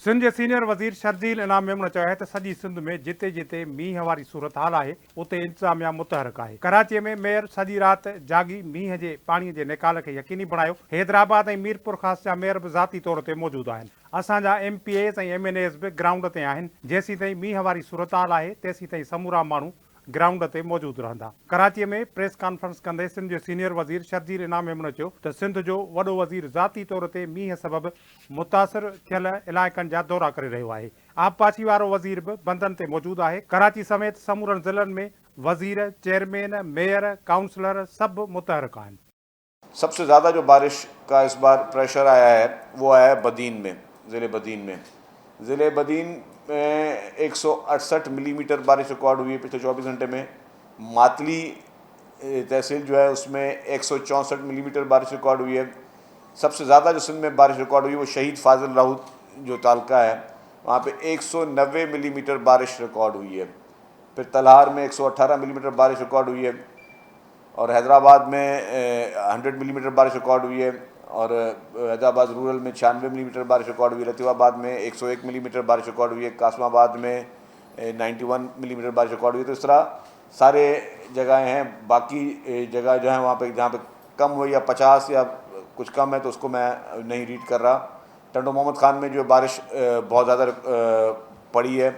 सिंध जे senior वज़ीर शर्जील इनाम मेमून चयो आहे त सॼी सिंध में जिते जिते मींहं वारी सूरत हाल आहे उते इंतज़ामिया मुतहरक आहे। कराचीअ में मेयर सॼी राति जागी मींहं जे पाणीअ जे निकाल खे यकीनी बणायो। हैदराबाद ऐं मीरपुर ख़ास जा मेयर बि ज़ाती तौर ते मौजूदु आहिनि। असांजा MPAs ऐं MNAs बि ग्राउंड ते आहिनि। जेसीं ताईं मींहं वारी सूरत हाल आहे तेसीं ताईं समूरा माण्हू ग्राउंड ते मौजूदु रहंदा। कराचीअ में प्रेस कॉन्फ्रेंस कंदे सिंध जो सीनियर वज़ीर शर्जील इनाम मेमून चयो त सिंध जो वॾो वज़ीर ज़ाती तौर ते मींहं सबबि मुतासिर थियल इलाइक़नि जा दौरा करे रहियो आहे। आबपाशी वारो वज़ीर बि बंदनि ते मौजूदु आहे। कराची समेत समूरनि ज़िलनि में वज़ीर, चेयरमैन, मेयर, काउंसलर सभु मुतहरक आहिनि। सबसे ज़्यादा जो बारिश का इस बार प्रेशर आया है वो आया है बदीन में, ज़िले बदीन में। ज़िले बदीन में 168 मिलीमीटर बारिश रिकॉर्ड हुई है पिछले 24 घंटे में। मातली तहसील जो है उसमें 164 मिलीमीटर बारिश रिकॉर्ड हुई है। सबसे ज़्यादा जो सिंध में बारिश रिकॉर्ड हुई है वो शहीद फाजिल राउत जो तालका है, वहाँ पे 190 मिलीमीटर बारिश रिकॉर्ड हुई है। फिर तलहार में 118 मिलीमीटर बारिश रिकॉर्ड हुई है और हैदराबाद में 100 मिलीमीटर बारिश रिकॉर्ड हुई है और हैदराबाद रूरल में 96 मिलीमीटर बारिश रिकॉर्ड हुई है। लतीफ़ाबाद में 101 मिलीमीटर बारिश रिकॉर्ड हुई है। कासमाबाद में 91 मिलीमीटर बारिश रिकॉर्ड हुई है। तो इस तरह सारे जगहें हैं। बाकी जगह जो है वहाँ पे जहाँ पे कम हुई या 50 या कुछ कम है तो उसको मैं नहीं रीड कर रहा। टंडो मोहम्मद खान में जो बारिश बहुत ज़्यादा पड़ी है,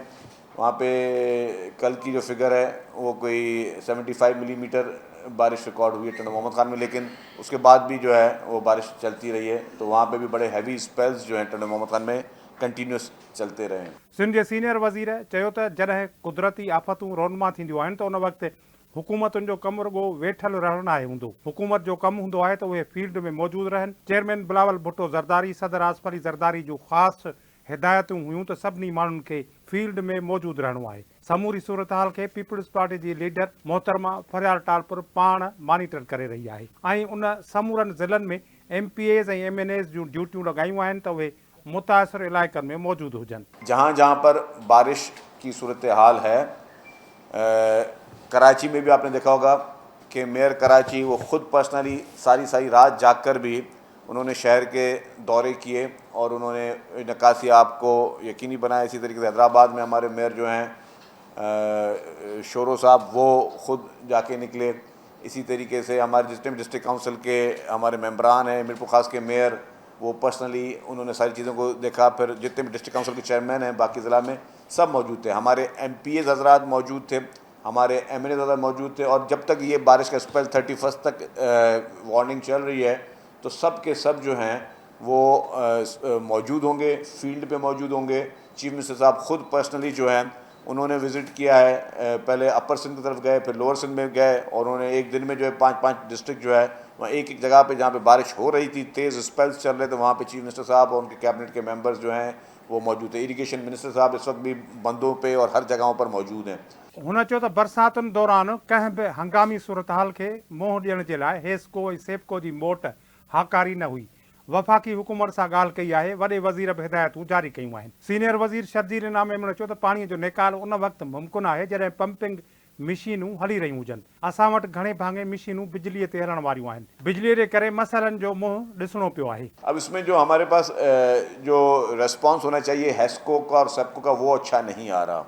वहाँ पे कल की जो फिगर है वो कोई 75 मिलीमीटर बारिश रिकॉर्ड हुई है टंडो मोहम्मद खान में, लेकिन उसके बाद भी जो है वो बारिश चलती रही है। तो वहाँ पे भी बड़े हैवी स्पेल्स जो हैं टंडो मोहम्मद खान में कंटिन्यूस चलते रहे हैं। सिंध जे सीनियर वज़ीर चयो त जॾहिं कुदरती आफ़तूं रोनमा थींदियूं आहिनि त उन वक़्तु हुकूमतुनि जो कमु रुॻो वेठल रहण नाहे हूंदो। हुकूमत जो कमु हूंदो आहे त उहे फील्ड में मौजूदु रहनि। चेयरमैन बिलावल भुट्टो ज़रदारी, सदर आसिफ अली ज़रदारी जूं ख़ासि हिदायतूं हुयूं त सभिनी माण्हुनि खे फील्ड में मौजूदु रहणो आहे। समूरी सूरत हाल खे पीपल्स पार्टी जी लीडर मोहतरमा फरियाल टालपुर पाण मॉनिटर करे रही आहे ऐं उन समूरनि ज़िलनि में MPAs ऐं MNAs जूं ड्यूटियूं लॻायूं आहिनि त उहे मुतासिर इलाइक़नि में मौजूदु हुजनि। जहाँ जहाँ पर बारिश की सूरत हाल है, कराची में भी आपने देखा होगा कि मेयर कराची वो ख़ुद पर्सनली सारी रात जाग कर भी उन्होंने शहर के दौरे किए और उन्होंने निकासी आपको यकीनी बनाया। इसी तरीके से हैदराबाद में हमारे मेयर जो हैं शोरो साहब वो ख़ुद जाके निकले। इसी तरीके से हमारे जितने भी डिस्ट्रिक्ट काउंसिल के हमारे मेंबरान हैं, मीरपुर खास के मेयर, वो पर्सनली उन्होंने सारी चीज़ों को देखा। फिर जितने भी डिस्ट्रिक्ट काउंसिल के चेयरमैन हैं बाकी ज़िला में सब मौजूद थे। हमारे MPAs हजरात मौजूद थे, हमारे MNAs हजरात मौजूद थे। और जब तक ये बारिश का स्पेल 31 तक वार्निंग चल रही है तो सब के सब जो हैं वो मौजूद होंगे, फील्ड पे मौजूद होंगे। चीफ मिनिस्टर साहब ख़ुद पर्सनली जो है उन्होंने विज़िट किया है। पहले अपर सिंध की तरफ गए, फिर लोअर सिंध में गए और उन्होंने एक दिन में जो है 5-5 डिस्ट्रिक्ट जो है वहाँ एक जगह पे जहाँ पे बारिश हो रही थी, तेज़ स्पेल्स चल रहे थे, वहाँ पे चीफ मिनिस्टर साहब और उनके कैबिनेट के मेंबर्स जो हैं वो मौजूद थे। इरीगेशन मिनिस्टर साहब इस वक्त भी बंदों पे और हर जगहों पर मौजूद हैं। हुन चयो त बरसातुनि दौरान कंहिं बि हंगामी सूरत हाल खे मुंहुं ॾियण जे लाइ हेस्को ऐं सेप्को जी मोट हाकारी न हुई। वफ़ाक़ी हुकूमत सां ॻाल्हि कई आहे। वॾे वज़ीर बि हिदायतूं जारी कयूं आहिनि। सीनियर वज़ीर शर्जील इनाम मेमून चयो त पाणीअ जो निकाल उन वक़्तु मुमकिन आहे जॾहिं पंपिंग मशीनूं हली रहियूं हुजनि। असां वटि घणे भाङे मशीनूं बिजलीअ ते हलण वारियूं आहिनि। बिजलीअ जे करे मसइलनि जो मुंहुं ॾिसणो पियो आहे। अब इसमें जो हमारे पास जो रेस्पॉन्स होना चाहिए हेस्को का और सेप्को का वो अच्छा नहीं आ रहा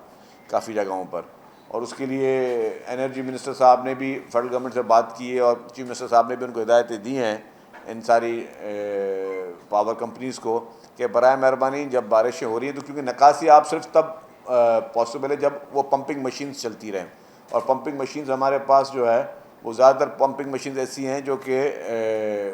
काफ़ी जगहों पर, और उसके लिए एनर्जी मिनिस्टर साहब ने भी फेडरल गवर्नमेंट से बात की है और चीफ मिनिस्टर साहब ने भी उनको हिदायतें दी हैं इन सारी पावर कंपनीज़ को कि बराए मेहरबानी जब बारिशें हो रही हैं तो क्योंकि निकासी आप सिर्फ तब पॉसिबल है जब वो पंपिंग मशीन्स चलती रहें। और पंपिंग मशीन्स हमारे पास जो है वो ज़्यादातर पंपिंग मशीन्स ऐसी हैं जो कि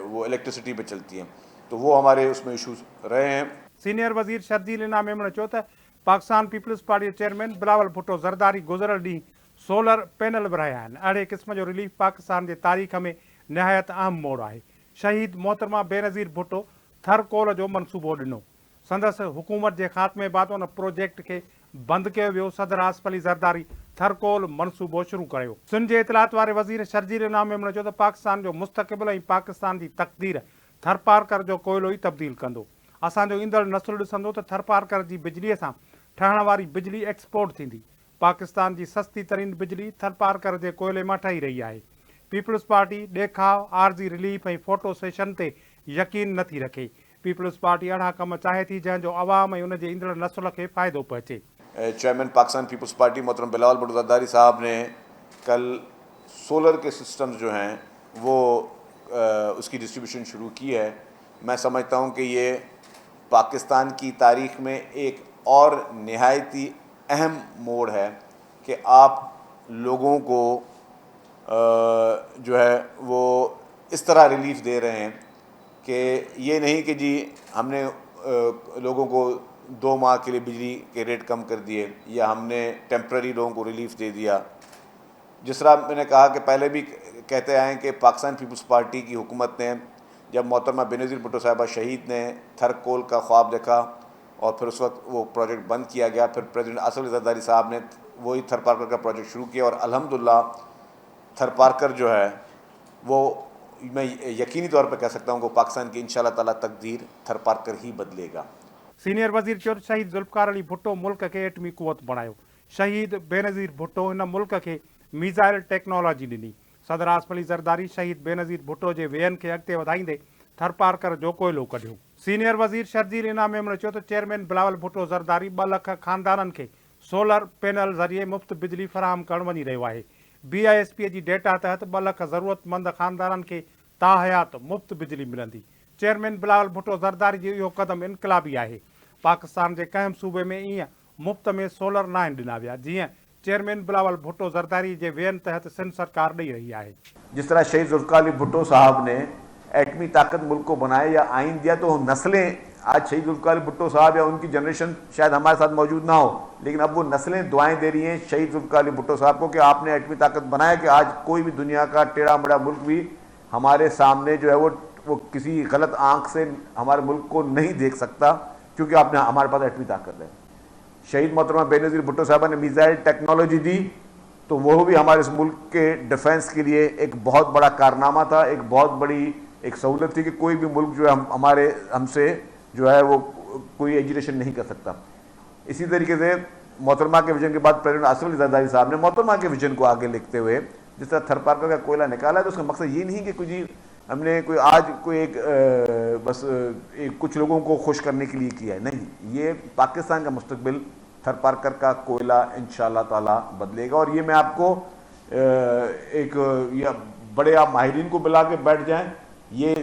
वो इलेक्ट्रिसिटी पे चलती हैं, तो वो हमारे उसमें इशूज़ रहे हैं। सीनियर वज़ीर शर्जील इनाम मेमून चयो त Pakistan peoples Party chairman Bilawal Bhutto Zardari गुज़िरियल ॾींहुं सोलर पैनल विरहाया आहिनि। अहिड़े क़िस्म जो रिलीफ पाकिस्तान जे तारीख़ में निहायत अहम मोड़ आहे। शहीद मोहतरमा बेनज़ीर भुट्टो थरकोल जो मनसूबो ॾिनो। संदसि हुकूमत जे ख़ात्मे बैदि उन प्रोजेक्ट खे बंदि कयो वियो। सदर आसिफ अली ज़रदारी थरकोल मनसूबो शुरू कयो। सिंध जे इतलात वारे वज़ीर शर्जील इनाम मेमून चयो त पाकिस्तान जो मुस्तक़बिल ऐं पाकिस्तान जी तक़दीर थरपारकर जो कोयलो ई तब्दील कंदो। असांजो ईंदड़ नसुल ॾिसंदो त थरपारकर जी बिजलीअ सां ठहण वारी बिजली एक्सपोर्ट थींदी। पाकिस्तान जी सस्ती तरीन बिजली थरपारकर जे कोयले मां ठही रही आहे। पीपल्स पार्टी ॾेखाव, आरज़ी रिलीफ ऐं फोटो सेशन ते यकीन नथी रखे। पीपल्स पार्टी अहिड़ा कम चाहे थी जंहिंजो अवाम ऐं उन जे ईंदड़ नस्ल खे फ़ाइदो पहुचे। चेयरमैन पाकिस्तान पीपल्स पार्टी मोहतरम बिलावल भुट्टो ज़रदारी साहब ने कल सोलर के सिस्टम्स जो हैं वो उसकी डिस्ट्रीब्यूशन शुरू की है। मैं समझता हूँ कि ये पाकिस्तान की तारीख़ में एक और नहायती अहम मोड़ है कि आप लोगों को जो है वो इस तरह रिलीफ दे रहे हैं कि ये नहीं कि जी हमने लोगों को 2 माह के लिए बिजली के रेट कम कर दिए या हमने टेम्प्ररी लोगों को रिलीफ दे दिया। जिस तरह मैंने कहा कि पहले भी कहते आए हैं कि पाकिस्तान पीपल्स पार्टी की हुकूमत ने जब मोहतरमा बेनज़ीर भुट्टो साहिबा शहीद ने थर कोल का ख्वाब देखा और फिर उस वक्त वो प्रोजेक्ट बंद किया गया, फिर प्रेसिडेंट असद अली ज़रदारी साहब ने वही थर पार्कर का प्रोजेक्ट शुरू किया और अल्हम्दुलिल्लाह थर पार्कर जो है वो मैं यकीनी तौर पर कह सकता हूँ कि पाकिस्तान की इंशाअल्लाह ताला तकदीर थर पार्कर ही बदलेगा। सीनियर वज़ीर चयो शहीद ज़ुल्फ़िकार अली भुट्टो मुल्क खे एटमी क़ुवत बणायो। शहीद बेनज़ीर भुट्टो हिन मुल्क खे मीज़ाइल टेक्नोलॉजी ॾिनी। सदर आसिफ़ अली ज़रदारी शहीद बेनज़ीर भुट्टो जे वेयनि खे अॻिते वधाईंदे थर पार्कर जो कोयलो कढियो। सीनियर वज़ीर शर्जील इनाम मेमण चयो त चेयरमैन बिलावल भुट्टो ज़रदारी 2 लख ख़ानदाननि खे सोलर पैनल ज़रिए मुफ़्त बिजली फराहम करणु वञी रहियो आहे। BISP जी डेटा तहत 2 लख ज़रूरतमंद ख़ानदाननि खे ताहयात मुफ़्त बिजली मिलंदी। चेयरमैन बिलावल भुट्टो ज़रदारी जो इहो क़दम इनक़लाबी आहे। पाकिस्तान जे कंहिं सूबे में ईअं मुफ़्त में सोलर न आहिनि ॾिना विया जीअं चेयरमैन बिलावल भुट्टो ज़रदारी जे वेयनि तहत सिंध सरकार ॾेई रही आहे। जिस तरह शहीद ज़ुल्फ़िकार अली भुट्टो साहब ने एटमी ताकत मुल्क को बनाया या आइन दिया, तो नस्लें आज शहीद ज़ुल्फ़िकार अली भुट्टो साहब या उनकी जनरेशन शायद हमारे साथ मौजूद ना हो, लेकिन अब वो नस्लें दुआएं दे रही हैं शहीद ज़ुल्फ़िकार अली भुट्टो साहब को कि आपने एटमी ताकत बनाया कि आज कोई भी दुनिया का टेढ़ा मेढ़ा मुल्क भी हमारे सामने जो है वो किसी गलत आंख से हमारे मुल्क को नहीं देख सकता, क्योंकि आपने हमारे पास एटमी ताकत है। शहीद मोहतरमा बेनज़ीर भुट्टो साहबा ने मिसाइल टेक्नोलॉजी दी, तो वो भी हमारे इस मुल्क के डिफेंस के लिए एक बहुत बड़ा कारनामा था, एक बहुत बड़ी एक सहूलत थी कि कोई भी मुल्क जो है हमसे जो है वो कोई एजुकेशन नहीं कर सकता। इसी तरीके से मोहतरमा के विजन के बाद प्रेसिडेंट असद अली ज़रदारी साहब ने मोहतरमा के विजन को आगे लिखते हुए जिस तरह थर पार्कर का कोयला निकाला है, तो उसका मकसद ये नहीं कि कुछ ही हमने कोई आज कोई एक कुछ लोगों को खुश करने के लिए किया है, नहीं, ये पाकिस्तान का मुस्तकबिल थर पार्कर का कोयला इंशाअल्लाह ताला बदलेगा। और ये मैं आपको या बड़े आप माहिरीन को बुला के बैठ जाएं, ये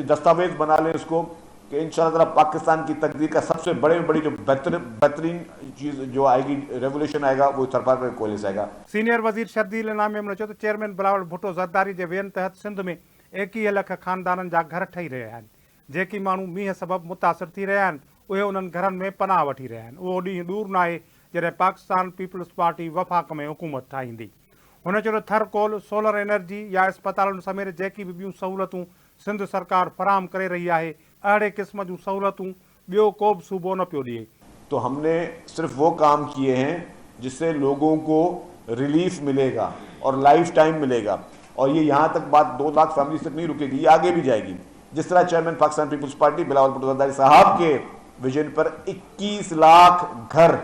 दस्तावेज बना लें इसको कि इंशाअल्लाह ताला पाकिस्तान की तकदीर का सबसे बड़ी जो बेहतरीन चीज़ जो आएगी, रेवोल्यूशन आएगा, वो थर पार्कर के कोयले से आएगा। सीनियर वज़ीर शर्जील इनाम मेमण चयो त चेयरमैन बिलावल भुट्टो ज़रदारी जे वेयनि तहत सिंध में 21 लख ख़ानदाननि जा घर ठही रहिया आहिनि। जेकी माण्हू मींहं सबबि मुतासिर थी रहिया आहिनि उहे उन्हनि घरनि में पनाह वठी रहिया आहिनि। उहो ॾींहुं दूर न आहे जॾहिं पाकिस्तान पीपल्स पार्टी वफ़ाक़ में हुकूमत ठाहींदी। हुन चयो त थर कोल, सोलर एनर्जी या अस्पतालुनि समेत जेकी बि ॿियूं सहूलतूं सिंध सरकार फराहम करे रही आहे, अहिड़े क़िस्म जूं सहूलतूं ॿियो को बि सूबो न पियो ॾिए। तो हमने सिर्फ वो काम किए हैं जिससे लोगों को रिलीफ मिलेगा और लाइफ टाइम मिलेगा। और ये यहाँ तक बात 2 लाख फैमिलीज तक नहीं रुकेगी, ये आगे भी जाएगी। जिस तरह चेयरमैन पाकिस्तान पीपल्स पार्टी बिलावल भुट्टो ज़रदारी साहब के विजन पर 21 लाख घर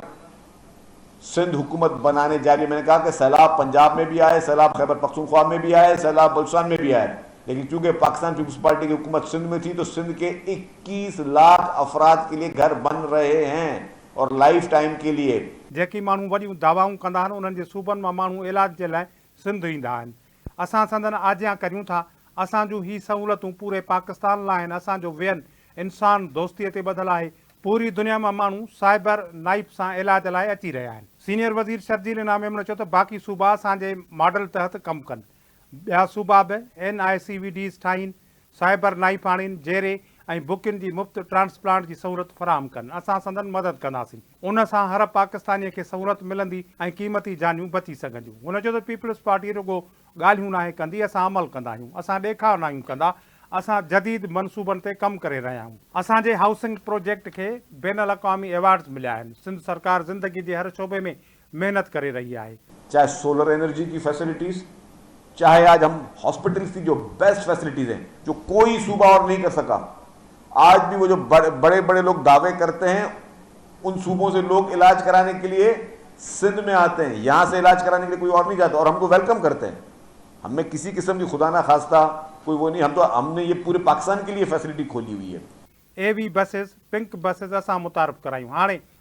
सिंध हुकूमत बनाने जा रही है। मैंने कहा कि सैलाब पंजाब में भी आए, सैलाब खैबर पख्तूनख्वा में भी आए, सैलाब बलूचिस्तान में भी आए, लेकिन चूंकि पाकिस्तान पीपल्स पार्टी की हुकूमत सिंध में थी तो सिंध के 21 लाख अफराद के लिए घर बन रहे हैं और लाइफ टाइम के लिए। जेकी माण्हू वॾियूं दावाऊं कंदा आहिनि उन्हनि जे सूबनि मां माण्हू इलाज जे लाइ सिंध ईंदा आहिनि। असां संदन आजियां करियूं था, असांजूं ही सहूलतूं पूरे पाकिस्तान लाइ आहिनि। असांजो वेयनि इंसान दोस्तीअ ते ॿधलु आहे। पूरी दुनिया में माण्हू साइबर नाइफ से इलाज लाइ अची रहिया आहिनि। सीनियर वज़ीर शर्जील इनाम मेमण चयो त बाक़ी सूबा असांजे मॉडल तहत कमु कनि। ॿिया सूबा बि NICVDs ठाहीनि, साइबर नाइफ आणीनि, जेरे ऐं बुकिन जी मुफ़्त ट्रांसप्लांट जी सहूलत फराहम कनि। असां संदन मदद कंदासीं। उन सां हर पाकिस्तानीअ खे सहूलत मिलंदी ऐं क़ीमती जानियूं बची सघंदियूं। हुन चयो त पीपल्स पार्टी रुगो ॻाल्हियूं नाहे कंदी, असां अमल कंदा आहियूं। असां ॾेखार न आहियूं कंदा, असां जदीद मनसूबनि ते कमु करे रहिया आहियूं। असांजे हाउसिंग प्रोजेक्ट खे बैनुल अक़वामी अवार्ड्स मिलिया आहिनि। सिंध सरकार ज़िंदगी जे हर शोबे में मेहनत करे रही आहे। चाहे सोलर एनर्जी की फैसिलिटीज़, चाहे आज हम हॉस्पिटल्स की जो बेस्ट फैसिलिटीज़ हैं जो कोई सूबा और नहीं कर सका, आज भी वो जो बड़े बड़े लोग दावे करते हैं, उन सूबों से लोग इलाज कराने के लिए सिंध में आते हैं। यहाँ से इलाज कराने के लिए कोई और नहीं जाता और हमको वेलकम करते हैं। हमें किसी किस्म की खुदा ना खास्ता कोई वो नहीं, हमने ये पूरे पाकिस्तान के लिए फैसिलिटी खोली हुई है। AV बसिस पिंक बसिस असां मुतारफ़ करायूं।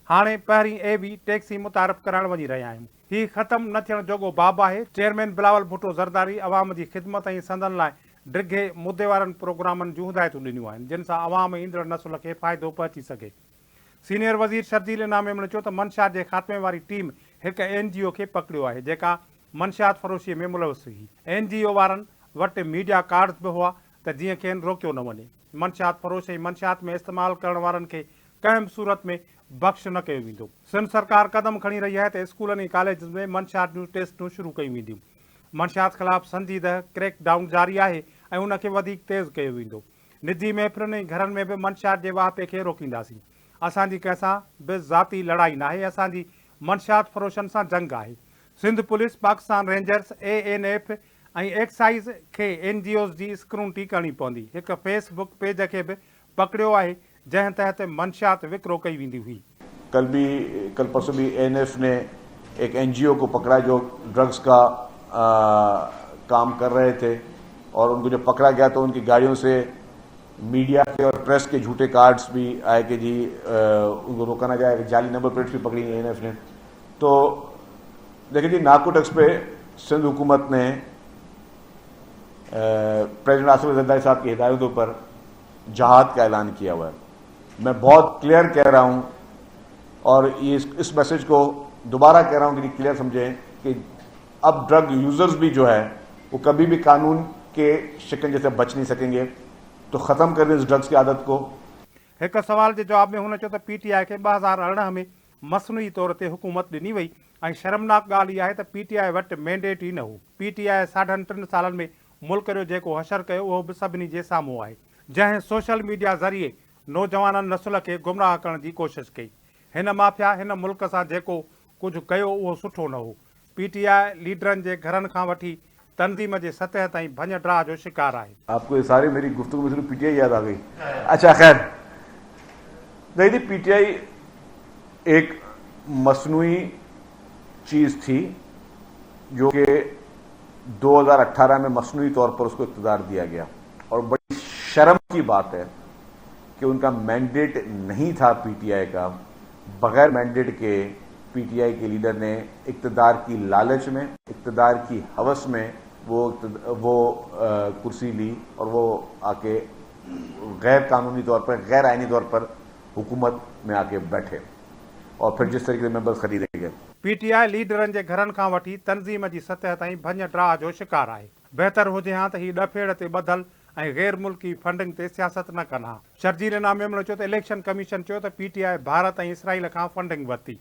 हाणे पहिरीं AV टैक्सी मुतारफ़ कराइण वञी रहिया आहियूं। हीउ ख़तमु न थियण जोॻो बाब आहे। चेयरमैन बिलावल भुट्टो ज़रदारी अवाम जी ख़िदमत ऐं संदनि लाइ डिघे मुदे वारनि प्रोग्रामनि जूं हिदायतूं ॾिनियूं आहिनि जिन सां अवाम ऐं ईंदड़ नसुल खे फ़ाइदो पहुची सघे। सीनियर वज़ीर शर्जील इनाम मेमण चयो त मंशियात जे ख़ात्मे वारी टीम हिकु NGO खे पकड़ियो आहे जेका मंशियात फ़रोशीअ में मुलविस हुई। NGO वारनि वटि मीडिया कार्ड्स बि हुआ त जीअं खेनि रोकियो न वञे। मंशियात फ़रोश ऐं मंशियात में इस्तेमालु करण वारनि खे कंहिं बि सूरत में बख़्श न कयो वेंदो। सिंध सरकार क़दम खणी रही आहे त स्कूलनि ऐं कॉलेजनि में मंशियात जूं टेस्टूं शुरू कयूं वेंदियूं। मंशियात ख़िलाफ़ संजीदह क्रैक डाउन जारी आहे ऐं उनखे वधीक तेज़ कयो वेंदो। निजी महफ़िलुनि ऐं घरनि में बि मंशियात जे वाहपे खे रोकींदासीं। असांजी कंहिंसां बि ज़ाती लड़ाई न आहे, असांजी मंशियात फ़रोशनि सां जंग आहे। Sindh police, Pakistan rangers, ANF ऐं एक्साइज़ खे NGOs जी स्क्रूनिटी करणी पवंदी। हिकु फेसबुक पेज खे बि पकड़ियो आहे जंहिं तहत मंशियात विकिरो कई वेंदी हुई। कल परसों भी ANF ने एक NGO को पकड़ा जो ड्रग्स का काम कर रहे थे और उनको जब पकड़ा गया तो उनकी गाड़ियों से मीडिया के और प्रेस के झूठे कार्ड्स भी आए कि जी उनको रोका ना जाए। जाली नंबर प्लेट्स भी पकड़ी ANF ने। तो देखिए जी, नारकोटिक्स पे सिंध हुकूमत ने प्रेसिडेंट आसिफ जरदारी साहब की हिदायतों पर जहाद का ऐलान किया हुआ है। मैं बहुत क्लियर कह रहा हूँ और ये इस मैसेज को दोबारा कह रहा हूँ कि क्लियर समझें कि अब ड्रग यूजर्स भी जो है वो कभी भी कानून के शिकंजे से बच नहीं सकेंगे। तो ख़त्म कर दें इस ड्रग्स की आदत को। हिकु सवाल जे जवाब में हुन चयो त PTI खे 2018 में मसनूई तौर ते हुकूमत ॾिनी वई ऐं शर्मनाक ॻाल्हि इहा आहे त PTI वटि मैंडेट ई न हो। PTI 3.5 सालनि में मुल्क जो जेको हशर कयो उहो बि सभिनी जे साम्हूं आहे, जंहिं सोशल मीडिया ज़रिए नौजवाननि नसुल खे गुमराह करण जी कोशिशि कई। हिन माफ़िया हिन मुल्क सां जेको कुझु कयो उहो सुठो न हो। PTI लीडरनि जे घरनि खां वठी तंज़ीम जे सतह ताईं भञ ड्राह जो शिकार आहे। आपको ये सारी मेरी गुफ्तगू में सिर्फ PTI याद आ गई। अच्छा खैर, देखिए PTI एक मसनूई चीज़ थी जो कि 2018 में मसनूई तौर पर उसको इक़्तिदार दिया गया और बड़ी शर्म की बात है कि उनका मैंडेट नहीं था PTI का। बगैर मैंडेट के PTI के लीडर ने इक़्तिदार की लालच में, इक़्तिदार की हवस में वो कुर्सी ली और वो आके गैर कानूनी तौर पर, गैर आईनी तौर पर हुकूमत में आके बैठे और फिर जिस तरीके से मेंबर्स खरीदे गए। PTI लीडरनि जे घरनि खां वठी तंज़ीम जी सतह ताईं भञ ड्राह जो शिकार आहे। बहितर हुजे हा त हीउ ॾफेड़ ते ॿधल ऐं गैर मुल्की फंडिंग ते सियासत न कनि हा। शर्जील इनाम मेमण चयो त इलेक्शन कमीशन चयो त PTI भारत ऐं इसराइल खां फंडिंग वरिती।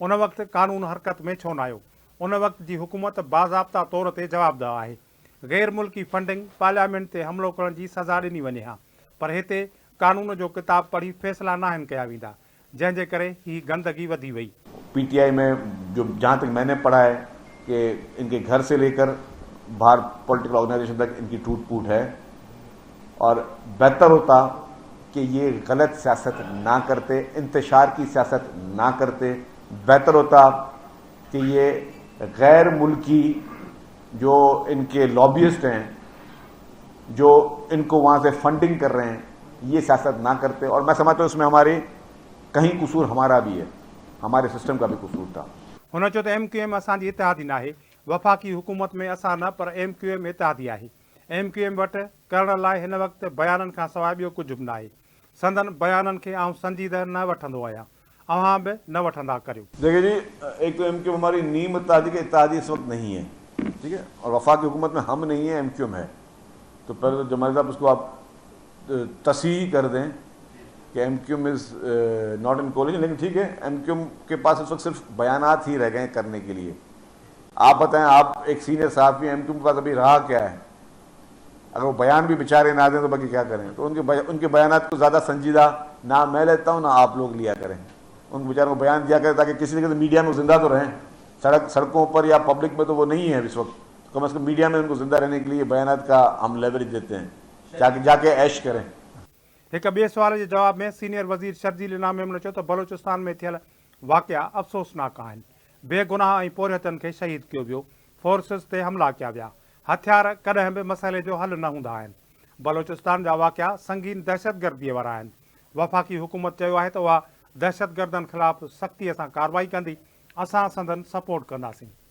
उन वक़्तु कानून हरकत में छो न आयो? उन वक़्त जी हुकूमत बाज़ाब्ता तौर ते जवाबदेह आहे। गैर मुल्की फंडिंग पार्लियामेंट ते हमलो करण जी सज़ा ॾिनी वञे हा, पर हिते कानून जो किताब पढ़ी फैसला नाहिनि कया वेंदा, जंहिंजे करे ही गंदगी वधी वई। PTI में जो जहाँ तक मैंने पढ़ा है कि इनके घर से लेकर बाहर पॉलिटिकल ऑर्गेनाइजेशन तक इनकी टूट फूट है और बेहतर होता कि ये गलत सियासत ना करते, इंतशार की सियासत ना करते। बेहतर होता कि ये गैर मुल्की जो इनके लॉबियस्ट हैं, जो इनको वहाँ से फंडिंग कर रहे हैं, ये सियासत ना करते। और मैं समझता हूँ इसमें हमारी कहीं कसूर हमारा भी है, हमारे सिस्टम का भी कसूर था। हुन चयो त MQM असांजी इतिहादी न आहे, वफ़ाक़ी हुकूमत में असां न पर MQM इतिहादी आहे। MQM वटि करण लाइ हिन वक़्तु बयाननि खां सवाइ ॿियो कुझु बि न आहे। संदन बयाननि खे आउं संजीदह न वठंदो आहियां, अव्हां बि न वठंदा करियो। देखिए जी, एक तो MQM हमारी नीम इत्तेहादी के इत्तेहादी इस वक्त नहीं है, ठीक है, और वफाकी हुकूमत में हम नहीं है, MQM है। तो पहले तो जमाल साहब उसको आप तस्हीह कर दें कि MQM is not in coalition. लेकिन ठीक है, MQM के पास इस वक्त सिर्फ बयानात ही रह गए करने के लिए। आप बताएं, आप एक सीनियर साहब MQM के पास अभी रहा क्या है? अगर वो बयान भी बेचारे ना दें तो बाकी क्या करें? तो उनके बयानात को ज़्यादा संजीदा ना मैं लेता हूँ ना आप लोग लिया करें। उन बेचारों को बयान दिया करें ताकि किसी तरीके से मीडिया में जिंदा तो रहें। सड़कों पर या पब्लिक में तो वो नहीं है इस वक्त, कम से कम मीडिया में उनको जिंदा रहने के लिए बयानात का हम लेवरेज देते हैं, जाके ऐश करें। हिकु ॿिए सुवाल जे जवाब में सीनियर वज़ीर शर्जील इनाम मेमण चयो त बलोचिस्तान में थियल वाक़िया अफ़सोसनाक आहिनि। बेगुनाह ऐं पोरियतनि खे शहीद कयो वियो, फोर्सिस ते हमला कया विया, हथियार कॾहिं बि मसइले जो हल न हूंदा आहिनि। बलोचिस्तान जा वाक़िया संगीन दहशतगर्दीअ वारा आहिनि। वफ़ाक़ी हुकूमत चयो आहे त उहा दहशतगर्दनि ख़िलाफ़ सख़्तीअ सां कार्रवाई कंदी। असां संदन सपोर्ट कंदासीं।